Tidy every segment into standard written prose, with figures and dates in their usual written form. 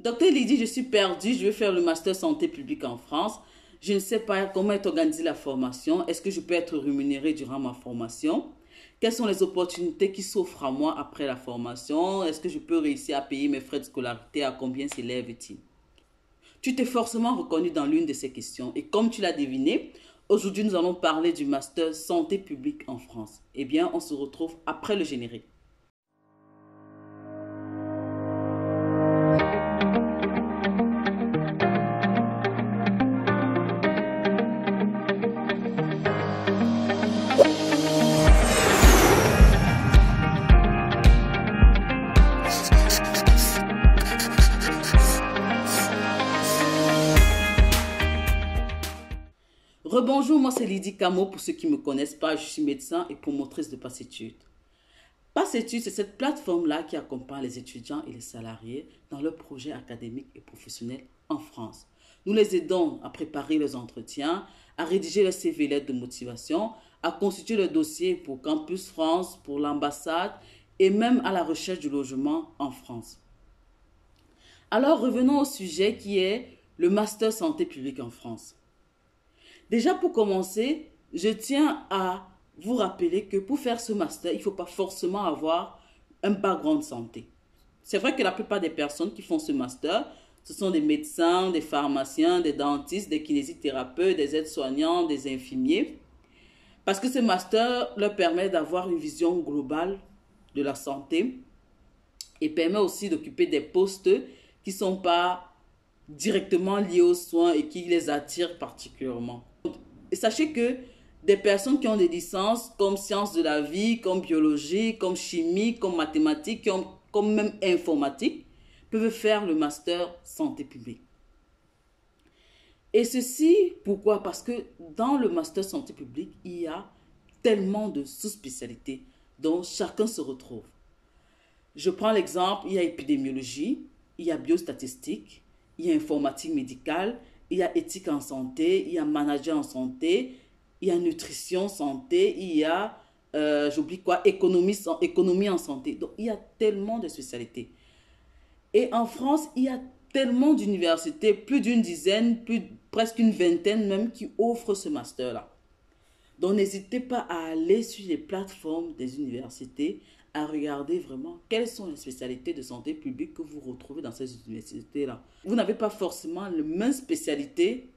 Docteur Lydie, je suis perdue, je veux faire le master santé publique en France. Je ne sais pas comment est organisée la formation. Est-ce que je peux être rémunérée durant ma formation? Quelles sont les opportunités qui s'offrent à moi après la formation? Est-ce que je peux réussir à payer mes frais de scolarité? À combien s'élève-t-il? Tu t'es forcément reconnu dans l'une de ces questions. Et comme tu l'as deviné, aujourd'hui nous allons parler du master santé publique en France. Eh bien, on se retrouve après le générique. Rebonjour, moi c'est Lydie Camo. Pour ceux qui ne me connaissent pas, je suis médecin et promotrice de Passétude. Passétude, c'est cette plateforme-là qui accompagne les étudiants et les salariés dans leurs projets académiques et professionnels en France. Nous les aidons à préparer leurs entretiens, à rédiger leurs CV lettres de motivation, à constituer le dossier pour Campus France, pour l'ambassade et même à la recherche du logement en France. Alors revenons au sujet qui est le master santé publique en France. Déjà, pour commencer, je tiens à vous rappeler que pour faire ce master, il ne faut pas forcément avoir un background santé. C'est vrai que la plupart des personnes qui font ce master, ce sont des médecins, des pharmaciens, des dentistes, des kinésithérapeutes, des aides-soignants, des infirmiers. Parce que ce master leur permet d'avoir une vision globale de la santé et permet aussi d'occuper des postes qui ne sont pas directement liés aux soins et qui les attirent particulièrement. Et sachez que des personnes qui ont des licences comme sciences de la vie, comme biologie, comme chimie, comme mathématiques, comme même informatique, peuvent faire le master santé publique. Et ceci, pourquoi? Parce que dans le master santé publique, il y a tellement de sous-spécialités dont chacun se retrouve. Je prends l'exemple, il y a épidémiologie, il y a biostatistique, il y a informatique médicale, il y a éthique en santé, il y a manager en santé, il y a nutrition santé, il y a, j'oublie quoi, économie en santé. Donc, il y a tellement de spécialités. Et en France, il y a tellement d'universités, plus d'une dizaine, presque une vingtaine même, qui offrent ce master-là. Donc, n'hésitez pas à aller sur les plateformes des universités, à regarder vraiment quelles sont les spécialités de santé publique que vous retrouvez dans ces universités-là. Vous n'avez pas forcément les mêmes spécialités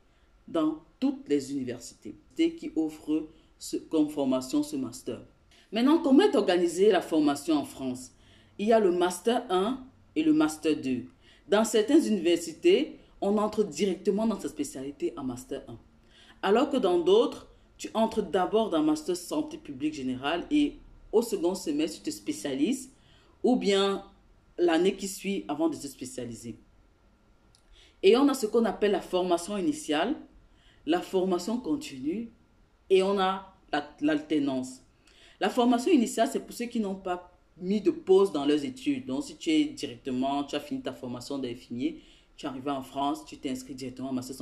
dans toutes les universités qui offrent comme formation ce master. Maintenant, comment est organisée la formation en France? Il y a le master 1 et le master 2. Dans certaines universités, on entre directement dans cette spécialité en master 1. Alors que dans d'autres, tu entres d'abord dans master santé publique générale et au second semestre, tu te spécialises ou bien l'année qui suit avant de te spécialiser. Et on a ce qu'on appelle la formation initiale, la formation continue et on a l'alternance. La formation initiale, c'est pour ceux qui n'ont pas mis de pause dans leurs études. Donc, si tu as fini ta formation d'infirmier, tu es arrivé en France, tu t'es inscrit directement en master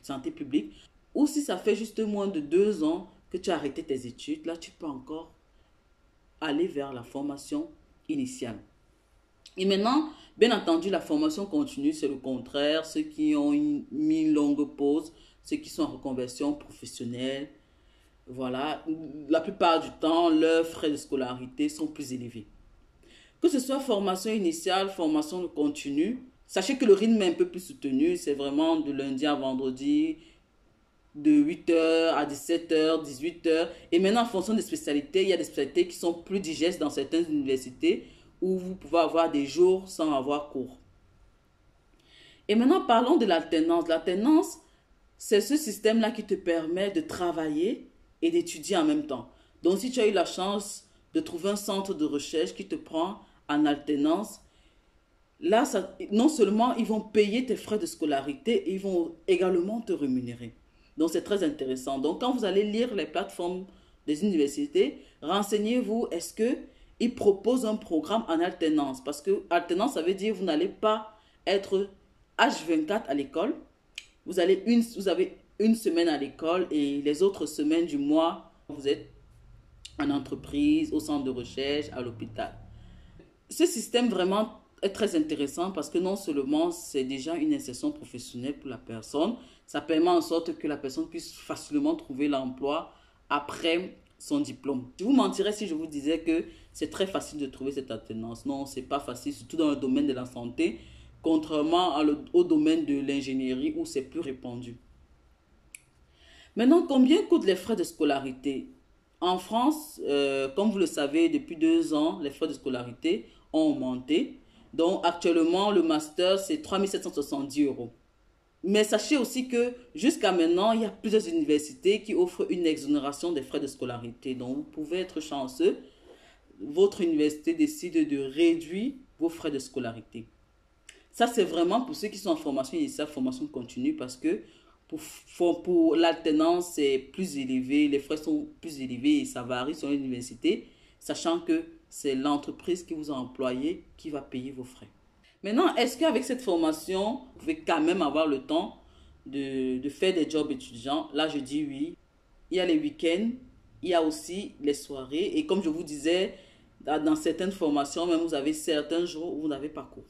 santé publique. Ou si ça fait juste moins de 2 ans que tu as arrêté tes études, là, tu peux encore aller vers la formation initiale. Et maintenant, bien entendu, la formation continue, c'est le contraire. Ceux qui ont mis une longue pause, ceux qui sont en reconversion professionnelle, voilà, la plupart du temps, leurs frais de scolarité sont plus élevés. Que ce soit formation initiale, formation continue, sachez que le rythme est un peu plus soutenu. C'est vraiment de lundi à vendredi, de 8h à 17h, 18h. Et maintenant, en fonction des spécialités, il y a des spécialités qui sont plus digestes dans certaines universités où vous pouvez avoir des jours sans avoir cours. Et maintenant, parlons de l'alternance. L'alternance, c'est ce système-là qui te permet de travailler et d'étudier en même temps. Donc, si tu as eu la chance de trouver un centre de recherche qui te prend en alternance, là, non seulement ils vont payer tes frais de scolarité, ils vont également te rémunérer. Donc, c'est très intéressant. Donc, quand vous allez lire les plateformes des universités, renseignez-vous, est-ce qu'ils proposent un programme en alternance? Parce que alternance, ça veut dire que vous n'allez pas être H24 à l'école. Vous avez une semaine à l'école et les autres semaines du mois, vous êtes en entreprise, au centre de recherche, à l'hôpital. Ce système vraiment est très intéressant parce que non seulement c'est déjà une insertion professionnelle pour la personne, ça permet en sorte que la personne puisse facilement trouver l'emploi après son diplôme. Je vous mentirais si je vous disais que c'est très facile de trouver cette alternance. Non, c'est pas facile, surtout dans le domaine de la santé, contrairement au domaine de l'ingénierie où c'est plus répandu. Maintenant, combien coûtent les frais de scolarité? En France, comme vous le savez, depuis 2 ans, les frais de scolarité ont augmenté. Donc, actuellement, le master, c'est 3 770 euros. Mais sachez aussi que jusqu'à maintenant, il y a plusieurs universités qui offrent une exonération des frais de scolarité. Donc, vous pouvez être chanceux. Votre université décide de réduire vos frais de scolarité. Ça, c'est vraiment pour ceux qui sont en formation initiale, formation continue, parce que pour l'alternance, c'est plus élevé, les frais sont plus élevés et ça varie sur l'université, sachant que c'est l'entreprise qui vous a employé qui va payer vos frais. Maintenant, est-ce qu'avec cette formation, vous pouvez quand même avoir le temps de faire des jobs étudiants? Là, je dis oui. Il y a les week-ends, il y a aussi les soirées. Et comme je vous disais, dans certaines formations, même vous avez certains jours où vous n'avez pas cours.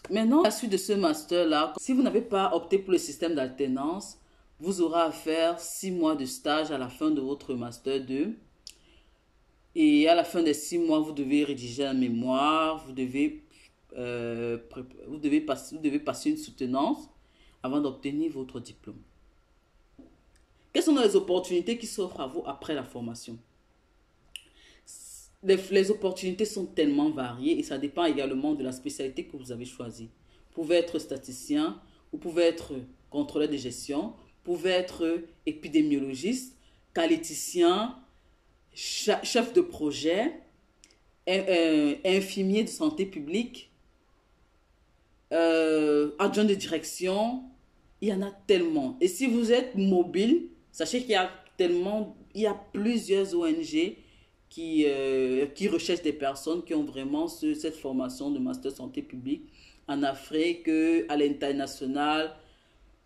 Maintenant, à la suite de ce master-là, si vous n'avez pas opté pour le système d'alternance, vous aurez à faire 6 mois de stage à la fin de votre master 2. Et à la fin des 6 mois, vous devez rédiger un mémoire, vous devez passer une soutenance avant d'obtenir votre diplôme. Quelles sont les opportunités qui s'offrent à vous après la formation? Les opportunités sont tellement variées et ça dépend également de la spécialité que vous avez choisie. Vous pouvez être statisticien, vous pouvez être contrôleur de gestion, vous pouvez être épidémiologiste, qualiticien, chef de projet, infirmier de santé publique, adjoint de direction. Il y en a tellement. Et si vous êtes mobile, sachez qu'il y a plusieurs ONG qui recherchent des personnes qui ont vraiment cette formation de master santé publique en Afrique, à l'international.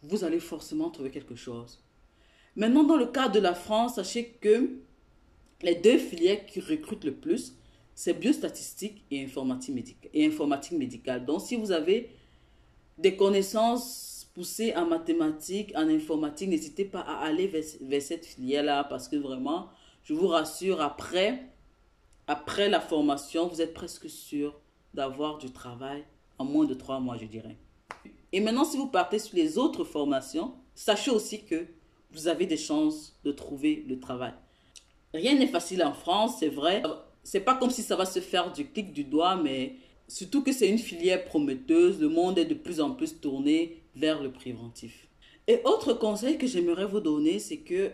Vous allez forcément trouver quelque chose. Maintenant, dans le cas de la France, sachez que les 2 filières qui recrutent le plus, c'est biostatistique et informatique médicale. Donc, si vous avez des connaissances poussées en mathématiques, en informatique, n'hésitez pas à aller vers cette filière-là parce que vraiment, je vous rassure, après la formation, vous êtes presque sûr d'avoir du travail en moins de 3 mois, je dirais. Et maintenant, si vous partez sur les autres formations, sachez aussi que vous avez des chances de trouver le travail. Rien n'est facile en France, c'est vrai. C'est pas comme si ça va se faire du clic du doigt, mais surtout que c'est une filière prometteuse. Le monde est de plus en plus tourné vers le préventif. Et autre conseil que j'aimerais vous donner, c'est que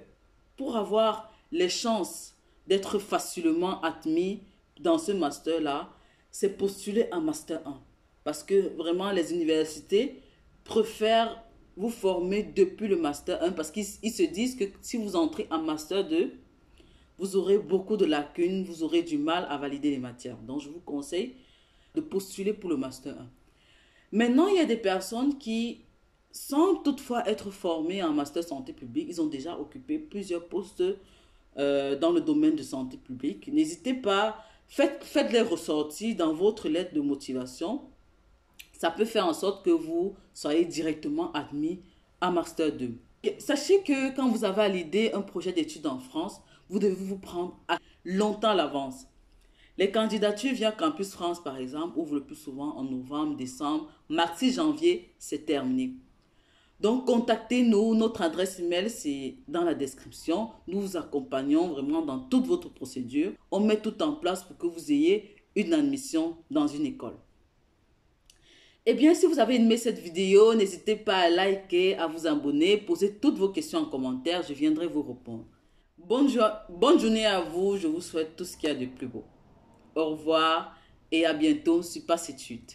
pour avoir les chances d'être facilement admis dans ce master-là, c'est postuler un master 1. Parce que vraiment, les universités préfèrent vous former depuis le master 1 parce qu'ils se disent que si vous entrez en master 2, vous aurez beaucoup de lacunes, vous aurez du mal à valider les matières. Donc, je vous conseille de postuler pour le master 1. Maintenant, il y a des personnes qui, sans toutefois être formées en master santé publique, ils ont déjà occupé plusieurs postes dans le domaine de santé publique. N'hésitez pas, faites-les ressortir dans votre lettre de motivation. Ça peut faire en sorte que vous soyez directement admis à Master 2. Sachez que quand vous avez à l'idée un projet d'études en France, vous devez vous prendre longtemps à l'avance. Les candidatures via Campus France, par exemple, ouvrent le plus souvent en novembre, décembre, mars, janvier, c'est terminé. Donc, contactez-nous. Notre adresse email, c'est dans la description. Nous vous accompagnons vraiment dans toute votre procédure. On met tout en place pour que vous ayez une admission dans une école. Eh bien, si vous avez aimé cette vidéo, n'hésitez pas à liker, à vous abonner, poser toutes vos questions en commentaire. Je viendrai vous répondre. Bonne journée à vous. Je vous souhaite tout ce qu'il y a de plus beau. Au revoir et à bientôt sur Passe Études.